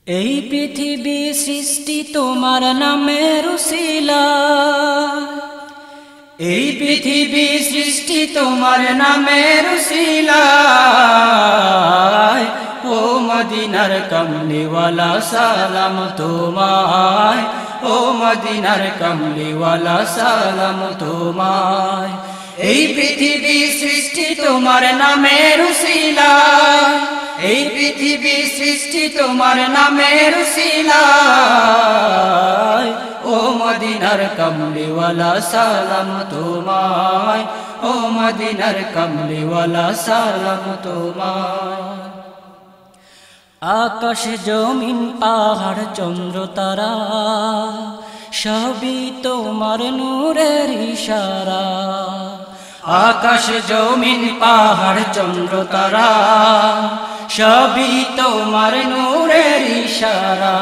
এই পৃথিবী সৃষ্টি তোমার নামের উসিলায়, এই পৃথিবী সৃষ্টি তোমার নামের উসিলায়। ও মদিনার কমলিওয়ালা সালাম তোমায়, ও মদিনার কমলিওয়ালা সালাম তোমায়। এই পৃথিবী সৃষ্টি তোমার নামের উসিলায়, এই পৃথিবী সৃষ্টি তোমার নামের উসিলায়। ও মদিনার কমলিওয়ালা সালাম তোমায়, ও মদিনার কমলিওয়ালা সালাম তোমায়। আকাশ জমিন পাহাড় চন্দ্র তারা সবই তোমার নূরের ইশারা। আকাশ জমিন পাহাড় চন্দ্র তারা সবই তোমার নূরের ইশারা।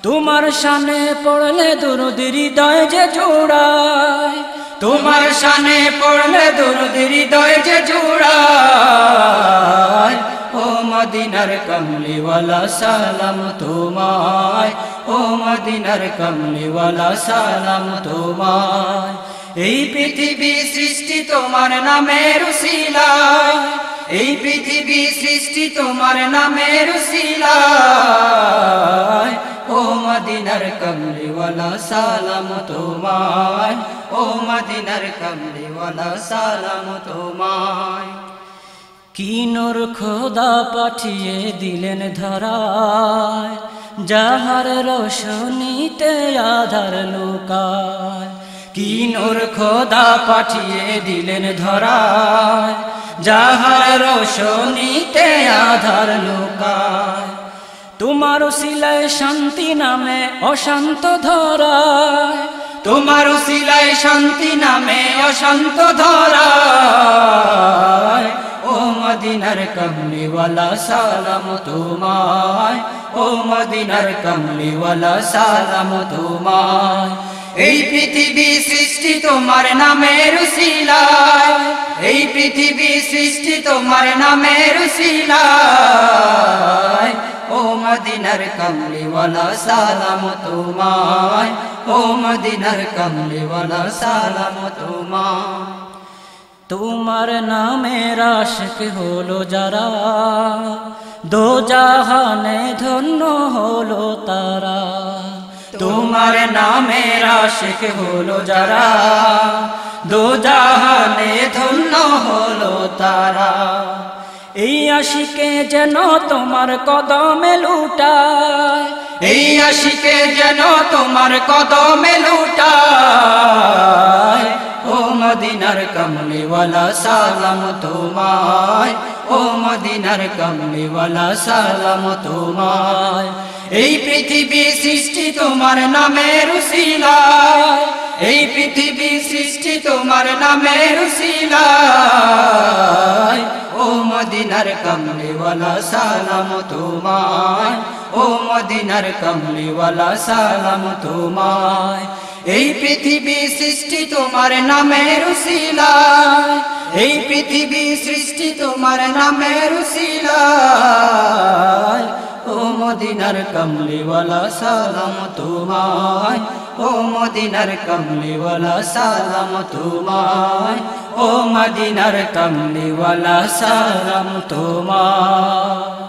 তোমার শানে পড়লে দুরূদ হৃদয় যে জোড়ায়, তোমার শানে পড়লে দুরূদ হৃদয় যে জোড়ায়। ও মদিনার কমলিওয়ালা সালাম তোমায়, ও মদিনার কমলিওয়ালা সালাম তোমায়। এই পৃথিবী সৃষ্টি তোমার নামের উসিলায়, এই পৃথিবী সৃষ্টি তোমার নামের উসিলায়। ও মদিনার কমলিওয়ালা সালাম তোমায়, ও মদিনার কমলিওয়ালা সালাম তোমায়। কি নূর খোদা পাঠিয়ে দিলেন ধরায়, যাহার রোশনীতে আধার লুকায়। কি নূর খোদা পাঠিয়ে দিলেন ধরায়, যাহার রোশনীতে আধার লুকায়। তোমার উসিলায় শান্তি নামে অশান্ত ধরায়, তোমার উসিলায় শান্তি নামে অশান্ত ধরায়। ও মদিনার কমলিওয়ালা সালাম তোমায়, ও মদিনার কমলিওয়ালা সালাম তোমায়। এই পৃথিবী সৃষ্টি তোমার নামের উসিলায়, এই পৃথিবী সৃষ্টি তোমার নামের উসিলায়। ও মদিনার কমলিওয়ালা সালাম তোমায়, ও মদিনার কমলিওয়ালা সালাম তোমায়। তোমার নামের আশিক হলো যারা, দো জাহানে ধন্য হলো তারা। তোমার নামের আশিক হলো যারা, দো জাহানে ধন্য হলো তারা। এই আশিকে যেন তোমার কদমে লুটায়, এই আশিকে যেন তোমার কদমে লুটায়। ও মদিনার কমলিওয়ালা সালাম তোমায়, ও মদিনার কমলিওয়ালা সালাম তোমায়। এই পৃথিবী সৃষ্টি তোমার নামের উসিলায়, এই পৃথিবী সৃষ্টি তোমার নামের উসিলায়। ও মদিনার কমলিওয়ালা সালাম তোমায়, ও মদিনার কমলিওয়ালা সালাম তোমায়। এই পৃথিবী সৃষ্টি তোমার নামের উসিলায়, এই পৃথিবী সৃষ্টি তোমার নামের উসিলায়। ও মদিনার কমলিওয়ালা সালাম তোমায়, ও মদিনার কমলিওয়ালা সালাম তোমায়, ও মদিনার কমলিওয়ালা সালাম তোমায়।